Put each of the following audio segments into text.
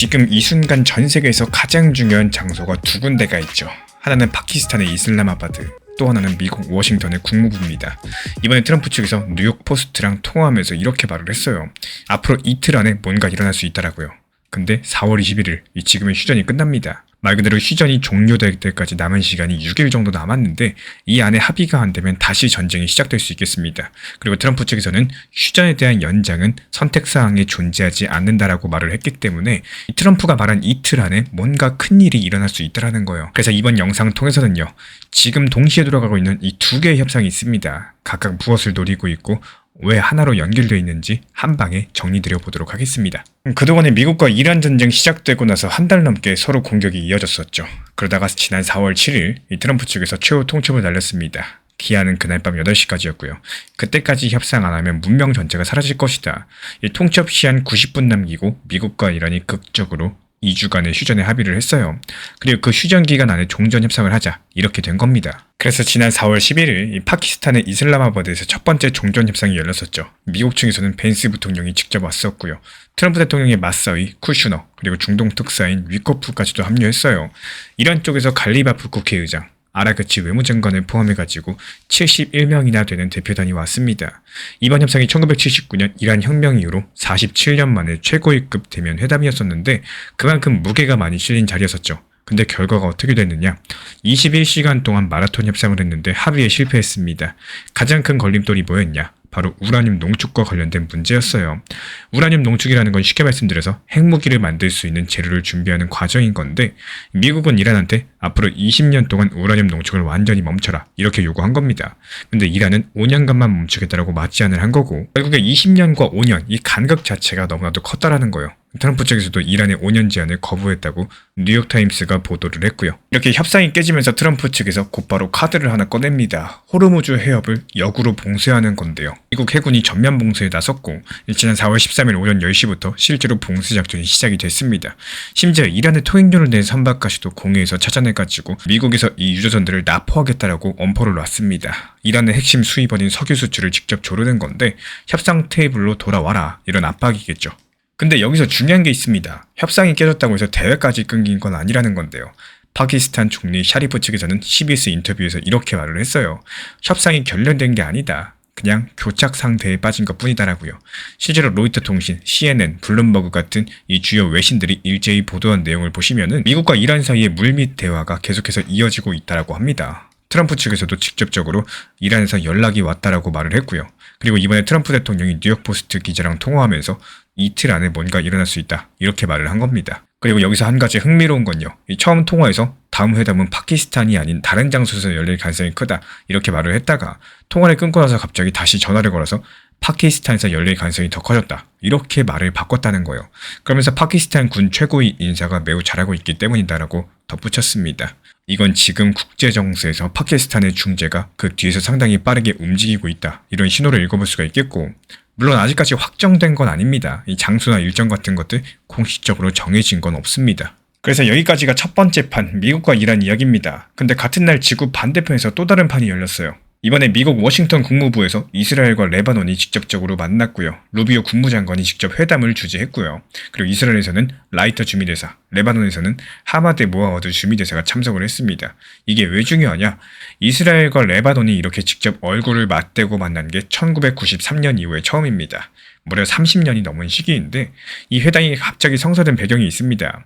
지금 이 순간 전 세계에서 가장 중요한 장소가 두 군데가 있죠. 하나는 파키스탄의 이슬람아바드, 또 하나는 미국 워싱턴의 국무부입니다. 이번에 트럼프 측에서 뉴욕 포스트랑 통화하면서 이렇게 말을 했어요. 앞으로 이틀 안에 뭔가 일어날 수 있다라고요. 근데 4월 21일, 지금은 휴전이 끝납니다. 말 그대로 휴전이 종료될 때까지 남은 시간이 6일 정도 남았는데 이 안에 합의가 안 되면 다시 전쟁이 시작될 수 있겠습니다. 그리고 트럼프 측에서는 휴전에 대한 연장은 선택사항에 존재하지 않는다라고 말을 했기 때문에 트럼프가 말한 이틀 안에 뭔가 큰일이 일어날 수 있다라는 거예요. 그래서 이번 영상을 통해서는요, 지금 동시에 돌아가고 있는 이 두 개의 협상이 있습니다. 각각 무엇을 노리고 있고 왜 하나로 연결되어 있는지 한 방에 정리드려 보도록 하겠습니다. 그동안에 미국과 이란 전쟁 시작되고 나서 한 달 넘게 서로 공격이 이어졌었죠. 그러다가 지난 4월 7일 트럼프 측에서 최후 통첩을 날렸습니다. 기한은 그날 밤 8시까지였고요. 그때까지 협상 안 하면 문명 전체가 사라질 것이다. 이 통첩 시한 90분 남기고 미국과 이란이 극적으로 2주간의 휴전에 합의를 했어요. 그리고 그 휴전 기간 안에 종전 협상을 하자, 이렇게 된 겁니다. 그래서 지난 4월 11일 파키스탄의 이슬람아바드에서 첫 번째 종전 협상이 열렸었죠. 미국 측에서는 벤스 부통령이 직접 왔었고요. 트럼프 대통령의 맞서이, 쿠슈너, 그리고 중동 특사인 위코프까지도 합류했어요. 이란 쪽에서 갈리바프 국회의장, 아라그치 외무장관을 포함해가지고 71명이나 되는 대표단이 왔습니다. 이번 협상이 1979년 이란 혁명 이후로 47년 만에 최고위급 대면 회담이었었는데 그만큼 무게가 많이 실린 자리였었죠. 근데 결과가 어떻게 됐느냐? 21시간 동안 마라톤 협상을 했는데 합의에 실패했습니다. 가장 큰 걸림돌이 뭐였냐? 바로 우라늄 농축과 관련된 문제였어요. 우라늄 농축이라는 건 쉽게 말씀드려서 핵무기를 만들 수 있는 재료를 준비하는 과정인 건데 미국은 이란한테 앞으로 20년 동안 우라늄 농축을 완전히 멈춰라, 이렇게 요구한 겁니다. 근데 이란은 5년간만 멈추겠다라고 맞제안을 한 거고 결국에 20년과 5년, 이 간극 자체가 너무나도 컸다라는 거예요. 트럼프 측에서도 이란의 5년 제한을 거부했다고 뉴욕타임스가 보도를 했고요. 이렇게 협상이 깨지면서 트럼프 측에서 곧바로 카드를 하나 꺼냅니다. 호르무즈 해협을 역으로 봉쇄하는 건데요. 미국 해군이 전면 봉쇄에 나섰고 지난 4월 13일 오전 10시부터 실제로 봉쇄 작전이 시작이 됐습니다. 심지어 이란의 통행료를 낸 선박까지도 공해에서 찾아내가지고 미국에서 이 유조선들을 납포하겠다라고 엄포를 놨습니다. 이란의 핵심 수입원인 석유 수출을 직접 조르는 건데 협상 테이블로 돌아와라, 이런 압박이겠죠. 근데 여기서 중요한 게 있습니다. 협상이 깨졌다고 해서 대화까지 끊긴 건 아니라는 건데요. 파키스탄 총리 샤리프 측에서는 CBS 인터뷰에서 이렇게 말을 했어요. 협상이 결렬된 게 아니다. 그냥 교착 상태에 빠진 것 뿐이다라고요. 실제로 로이터 통신, CNN, 블룸버그 같은 이 주요 외신들이 일제히 보도한 내용을 보시면은 미국과 이란 사이의 물밑 대화가 계속해서 이어지고 있다라고 합니다. 트럼프 측에서도 직접적으로 이란에서 연락이 왔다라고 말을 했고요. 그리고 이번에 트럼프 대통령이 뉴욕 포스트 기자랑 통화하면서 이틀 안에 뭔가 일어날 수 있다, 이렇게 말을 한 겁니다. 그리고 여기서 한 가지 흥미로운 건요. 이 처음 통화에서 다음 회담은 파키스탄이 아닌 다른 장소에서 열릴 가능성이 크다, 이렇게 말을 했다가 통화를 끊고 나서 갑자기 다시 전화를 걸어서 파키스탄에서 열릴 가능성이 더 커졌다, 이렇게 말을 바꿨다는 거예요. 그러면서 파키스탄 군 최고위 인사가 매우 잘하고 있기 때문이다라고 덧붙였습니다. 이건 지금 국제정세에서 파키스탄의 중재가 그 뒤에서 상당히 빠르게 움직이고 있다, 이런 신호를 읽어볼 수가 있겠고, 물론 아직까지 확정된 건 아닙니다. 이 장소나 일정 같은 것들 공식적으로 정해진 건 없습니다. 그래서 여기까지가 첫 번째 판, 미국과 이란 이야기입니다. 근데 같은 날 지구 반대편에서 또 다른 판이 열렸어요. 이번에 미국 워싱턴 국무부에서 이스라엘과 레바논이 직접적으로 만났고요. 루비오 국무장관이 직접 회담을 주재했고요. 그리고 이스라엘에서는 라이터 주미대사, 레바논에서는 하마드 모하워드 주미대사가 참석을 했습니다. 이게 왜 중요하냐? 이스라엘과 레바논이 이렇게 직접 얼굴을 맞대고 만난 게 1993년 이후에 처음입니다. 무려 30년이 넘은 시기인데 이 회담이 갑자기 성사된 배경이 있습니다.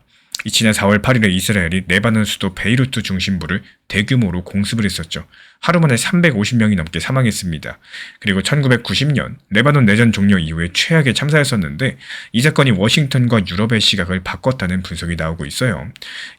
지난 4월 8일에 이스라엘이 레바논 수도 베이루트 중심부를 대규모로 공습을 했었죠. 하루 만에 350명이 넘게 사망했습니다. 그리고 1990년 레바논 내전 종료 이후에 최악의 참사였었는데 이 사건이 워싱턴과 유럽의 시각을 바꿨다는 분석이 나오고 있어요.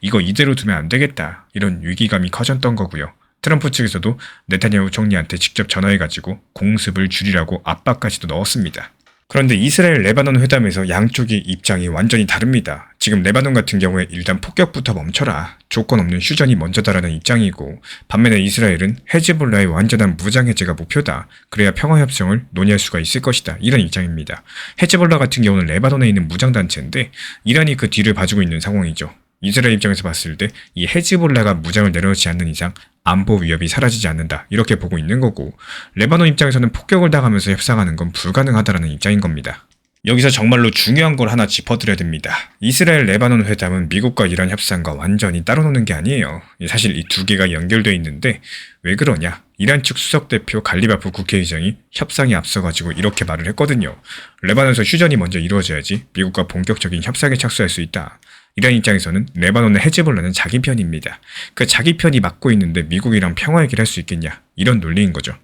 이거 이대로 두면 안 되겠다, 이런 위기감이 커졌던 거고요. 트럼프 측에서도 네타냐후 총리한테 직접 전화해가지고 공습을 줄이라고 압박까지도 넣었습니다. 그런데 이스라엘 레바논 회담에서 양쪽의 입장이 완전히 다릅니다. 지금 레바논 같은 경우에 일단 폭격부터 멈춰라, 조건 없는 휴전이 먼저다라는 입장이고, 반면에 이스라엘은 헤즈볼라의 완전한 무장 해제가 목표다, 그래야 평화협정을 논의할 수가 있을 것이다, 이런 입장입니다. 헤즈볼라 같은 경우는 레바논에 있는 무장단체인데 이란이 그 뒤를 봐주고 있는 상황이죠. 이스라엘 입장에서 봤을 때 이 헤즈볼라가 무장을 내려놓지 않는 이상 안보 위협이 사라지지 않는다, 이렇게 보고 있는 거고, 레바논 입장에서는 폭격을 당하면서 협상하는 건 불가능하다라는 입장인 겁니다. 여기서 정말로 중요한 걸 하나 짚어드려야 됩니다. 이스라엘 레바논 회담은 미국과 이란 협상과 완전히 따로 노는 게 아니에요. 사실 이 두 개가 연결되어 있는데 왜 그러냐? 이란 측 수석 대표 갈리바프 국회의장이 협상이 앞서가지고 이렇게 말을 했거든요. 레바논에서 휴전이 먼저 이루어져야지 미국과 본격적인 협상에 착수할 수 있다. 이란 입장에서는 레바논의 헤즈볼라는 자기 편입니다. 그 자기 편이 맡고 있는데 미국이랑 평화 얘기를 할 수 있겠냐? 이런 논리인 거죠.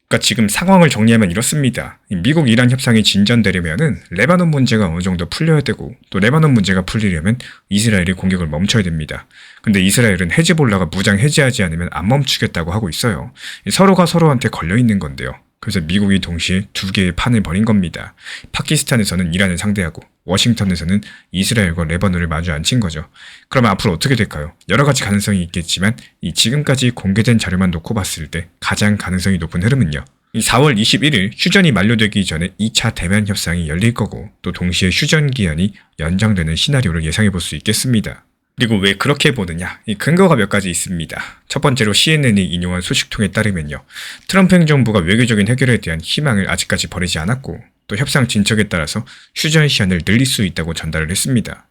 그러니까 지금 상황을 정리하면 이렇습니다. 미국 이란 협상이 진전되려면은 레바논 문제가 어느 정도 풀려야 되고 또 레바논 문제가 풀리려면 이스라엘이 공격을 멈춰야 됩니다. 근데 이스라엘은 헤즈볼라가 무장 해제하지 않으면 안 멈추겠다고 하고 있어요. 서로가 서로한테 걸려 있는 건데요. 그래서 미국이 동시에 두 개의 판을 벌인 겁니다. 파키스탄에서는 이란을 상대하고 워싱턴에서는 이스라엘과 레바논을 마주 앉힌 거죠. 그러면 앞으로 어떻게 될까요? 여러 가지 가능성이 있겠지만 이 지금까지 공개된 자료만 놓고 봤을 때 가장 가능성이 높은 흐름은요. 4월 21일 휴전이 만료되기 전에 2차 대면 협상이 열릴 거고 또 동시에 휴전 기한이 연장되는 시나리오를 예상해 볼 수 있겠습니다. 그리고 왜 그렇게 보느냐? 이 근거가 몇 가지 있습니다. 첫 번째로 CNN이 인용한 소식통에 따르면요. 트럼프 행정부가 외교적인 해결에 대한 희망을 아직까지 버리지 않았고 또 협상 진척에 따라서 휴전 시한을 늘릴 수 있다고 전달을 했습니다.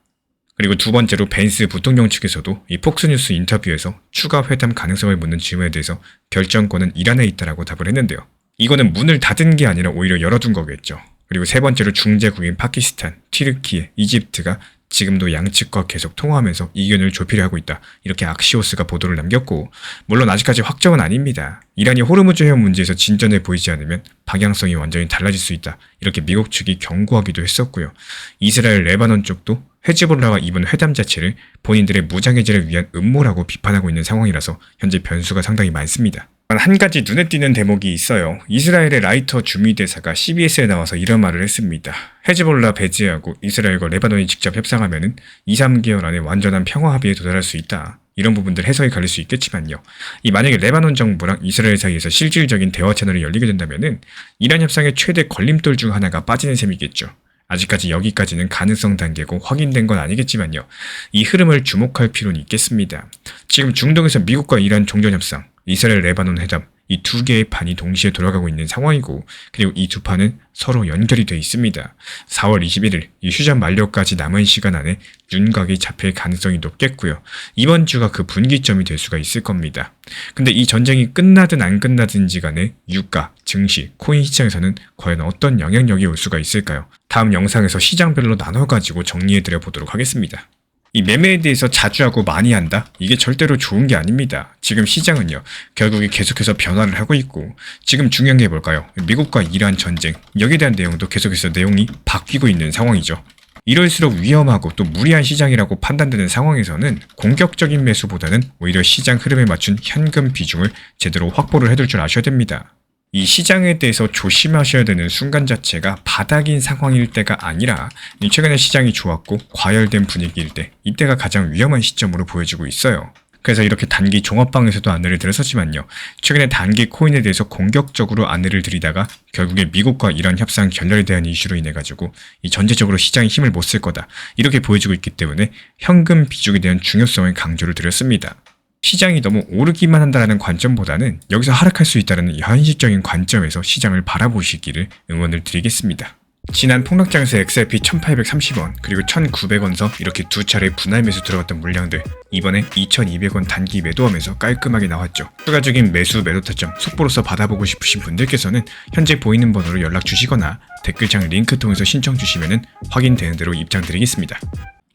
그리고 두 번째로 벤스 부통령 측에서도 이 폭스뉴스 인터뷰에서 추가 회담 가능성을 묻는 질문에 대해서 결정권은 이란에 있다라고 답을 했는데요. 이거는 문을 닫은 게 아니라 오히려 열어둔 거겠죠. 그리고 세 번째로 중재국인 파키스탄, 튀르키예, 이집트가 지금도 양측과 계속 통화하면서 이견을 좁히려 하고 있다. 이렇게 악시오스가 보도를 남겼고 물론 아직까지 확정은 아닙니다. 이란이 호르무즈 해협 문제에서 진전해 보이지 않으면 방향성이 완전히 달라질 수 있다. 이렇게 미국 측이 경고하기도 했었고요. 이스라엘 레바논 쪽도 헤즈볼라와 이번 회담 자체를 본인들의 무장해제를 위한 음모라고 비판하고 있는 상황이라서 현재 변수가 상당히 많습니다. 한 가지 눈에 띄는 대목이 있어요. 이스라엘의 라이터 주미 대사가 CBS에 나와서 이런 말을 했습니다. 헤즈볼라 배제하고 이스라엘과 레바논이 직접 협상하면은 2-3개월 안에 완전한 평화 합의에 도달할 수 있다. 이런 부분들 해석이 갈릴 수 있겠지만요. 만약에 레바논 정부랑 이스라엘 사이에서 실질적인 대화 채널이 열리게 된다면은 이란 협상의 최대 걸림돌 중 하나가 빠지는 셈이겠죠. 아직까지 여기까지는 가능성 단계고 확인된 건 아니겠지만요. 이 흐름을 주목할 필요는 있겠습니다. 지금 중동에서 미국과 이란 종전협상, 이스라엘 레바논 회담 이 두 개의 판이 동시에 돌아가고 있는 상황이고 그리고 이 두 판은 서로 연결이 돼 있습니다. 4월 21일 이 휴전 만료까지 남은 시간 안에 윤곽이 잡힐 가능성이 높겠고요. 이번 주가 그 분기점이 될 수가 있을 겁니다. 근데 이 전쟁이 끝나든 안 끝나든지 간에 유가, 증시, 코인 시장에서는 과연 어떤 영향력이 올 수가 있을까요? 다음 영상에서 시장별로 나눠가지고 정리해드려 보도록 하겠습니다. 이 매매에 대해서 자주 하고 많이 한다? 이게 절대로 좋은 게 아닙니다. 지금 시장은요, 결국에 계속해서 변화를 하고 있고, 지금 중요한 게 뭘까요? 미국과 이란 전쟁, 여기에 대한 내용도 계속해서 내용이 바뀌고 있는 상황이죠. 이럴수록 위험하고 또 무리한 시장이라고 판단되는 상황에서는 공격적인 매수보다는 오히려 시장 흐름에 맞춘 현금 비중을 제대로 확보를 해둘 줄 아셔야 됩니다. 이 시장에 대해서 조심하셔야 되는 순간 자체가 바닥인 상황일 때가 아니라 최근에 시장이 좋았고 과열된 분위기일 때 이때가 가장 위험한 시점으로 보여지고 있어요. 그래서 이렇게 단기 종합방에서도 안내를 드렸었지만요. 최근에 단기 코인에 대해서 공격적으로 안내를 드리다가 결국에 미국과 이란 협상 결렬에 대한 이슈로 인해 가지고 이 전체적으로 시장이 힘을 못 쓸 거다. 이렇게 보여지고 있기 때문에 현금 비중에 대한 중요성을 강조를 드렸습니다. 시장이 너무 오르기만 한다는 관점보다는 여기서 하락할 수 있다는 현실적인 관점에서 시장을 바라보시기를 응원을 드리겠습니다. 지난 폭락장에서 XRP 1830원 그리고 1900원서 이렇게 두 차례 분할 매수 들어갔던 물량들 이번에 2200원 단기 매도하면서 깔끔하게 나왔죠. 추가적인 매수 매도 타점 속보로서 받아보고 싶으신 분들께서는 현재 보이는 번호로 연락 주시거나 댓글창 링크 통해서 신청 주시면 확인되는 대로 입장 드리겠습니다.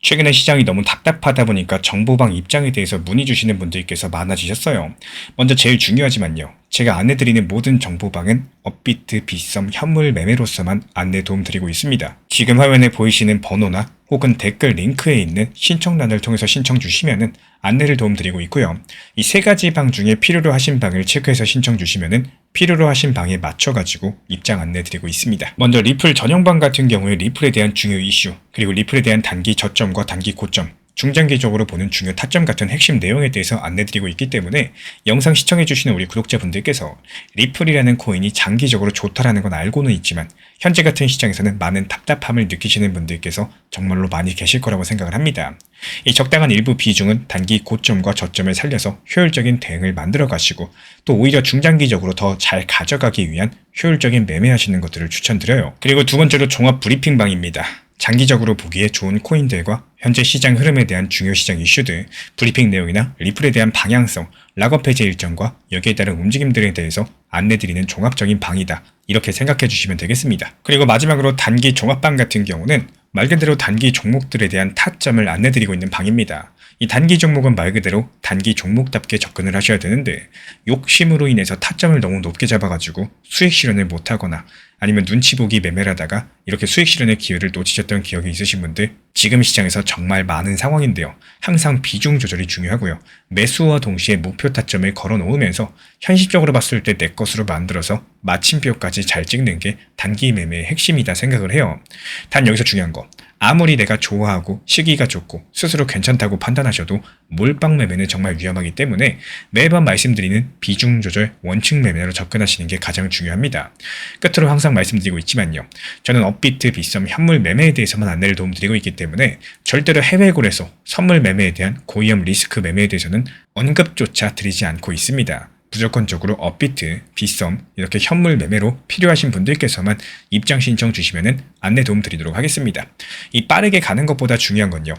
최근에 시장이 너무 답답하다 보니까 정보방 입장에 대해서 문의 주시는 분들께서 많아지셨어요. 먼저 제일 중요하지만요. 제가 안내드리는 모든 정보방은 업비트, 빗썸, 현물 매매로서만 안내 도움 드리고 있습니다. 지금 화면에 보이시는 번호나 혹은 댓글 링크에 있는 신청란을 통해서 신청 주시면은 안내를 도움 드리고 있고요. 이 세 가지 방 중에 필요로 하신 방을 체크해서 신청 주시면은 필요로 하신 방에 맞춰가지고 입장 안내 드리고 있습니다. 먼저 리플 전용방 같은 경우에 리플에 대한 중요 이슈, 그리고 리플에 대한 단기 저점과 단기 고점, 중장기적으로 보는 중요 타점 같은 핵심 내용에 대해서 안내드리고 있기 때문에 영상 시청해주시는 우리 구독자분들께서 리플이라는 코인이 장기적으로 좋다라는 건 알고는 있지만 현재 같은 시장에서는 많은 답답함을 느끼시는 분들께서 정말로 많이 계실 거라고 생각을 합니다. 이 적당한 일부 비중은 단기 고점과 저점을 살려서 효율적인 대응을 만들어 가시고 또 오히려 중장기적으로 더 잘 가져가기 위한 효율적인 매매하시는 것들을 추천드려요. 그리고 두 번째로 종합 브리핑방입니다. 장기적으로 보기에 좋은 코인들과 현재 시장 흐름에 대한 중요 시장 이슈들, 브리핑 내용이나 리플에 대한 방향성, 락업 해제 일정과 여기에 따른 움직임들에 대해서 안내드리는 종합적인 방이다. 이렇게 생각해 주시면 되겠습니다. 그리고 마지막으로 단기 종합방 같은 경우는 말 그대로 단기 종목들에 대한 타점을 안내드리고 있는 방입니다. 이 단기 종목은 말 그대로 단기 종목답게 접근을 하셔야 되는데 욕심으로 인해서 타점을 너무 높게 잡아가지고 수익 실현을 못하거나 아니면 눈치 보기 매매를 하다가 이렇게 수익 실현의 기회를 놓치셨던 기억이 있으신 분들 지금 시장에서 정말 많은 상황인데요. 항상 비중 조절이 중요하고요. 매수와 동시에 목표 타점을 걸어 놓으면서 현실적으로 봤을 때 내 것으로 만들어서 마침표까지 잘 찍는 게 단기 매매의 핵심이다 생각을 해요. 단 여기서 중요한 거 아무리 내가 좋아하고 시기가 좋고 스스로 괜찮다고 판단하셔도 몰빵 매매는 정말 위험하기 때문에 매번 말씀드리는 비중 조절 원칙 매매로 접근하시는 게 가장 중요합니다. 끝으로 항상 말씀드리고 있지만요. 저는 업비트, 빗썸, 현물 매매에 대해서만 안내를 도움드리고 있기 때문에 절대로 해외골에서 선물 매매에 대한 고위험 리스크 매매에 대해서는 언급조차 드리지 않고 있습니다. 무조건적으로 업비트, 빗썸 이렇게 현물 매매로 필요하신 분들께서만 입장 신청 주시면 안내 도움 드리도록 하겠습니다. 이 빠르게 가는 것보다 중요한 건요.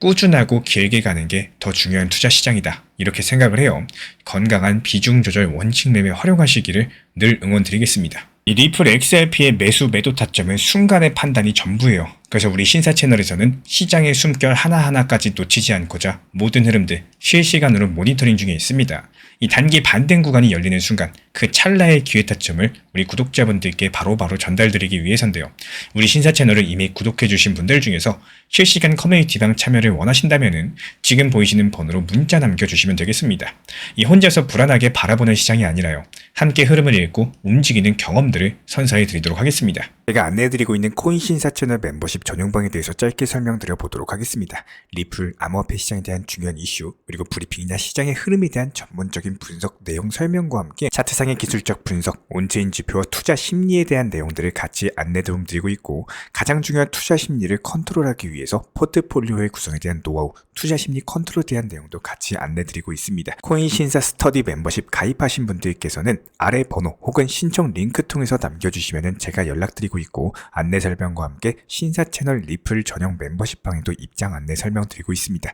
꾸준하고 길게 가는 게 더 중요한 투자 시장이다. 이렇게 생각을 해요. 건강한 비중 조절 원칙 매매 활용하시기를 늘 응원드리겠습니다. 이 리플 XRP의 매수 매도 타점은 순간의 판단이 전부예요. 그래서 우리 신사 채널에서는 시장의 숨결 하나하나까지 놓치지 않고자 모든 흐름들 실시간으로 모니터링 중에 있습니다. 이 단기 반등 구간이 열리는 순간 그 찰나의 기회 타점을 우리 구독자분들께 바로바로 전달드리기 위해서인데요. 우리 신사 채널을 이미 구독해주신 분들 중에서 실시간 커뮤니티방 참여를 원하신다면 지금 보이시는 번호로 문자 남겨주시면 되겠습니다. 이 혼자서 불안하게 바라보는 시장이 아니라요. 함께 흐름을 읽고 움직이는 경험들을 선사해 드리도록 하겠습니다. 제가 안내해드리고 있는 코인 신사 채널 멤버십 전용방에 대해서 짧게 설명드려 보도록 하겠습니다. 리플, 암호화폐 시장에 대한 중요한 이슈, 그리고 브리핑이나 시장의 흐름에 대한 전문적인 분석 내용 설명과 함께 차트상의 기술적 분석, 온체인 지표와 투자 심리에 대한 내용들을 같이 안내 도움 드리고 있고 가장 중요한 투자 심리를 컨트롤하기 위해서 포트폴리오의 구성에 대한 노하우, 투자 심리 컨트롤에 대한 내용도 같이 안내 드리고 있습니다. 코인 신사 스터디 멤버십 가입하신 분들께서는 아래 번호 혹은 신청 링크 통해서 남겨주시면 제가 연락드리고 있고 안내 설명과 함께 신사 채널 리플 전용 멤버십 방에도 입장 안내 설명드리고 있습니다.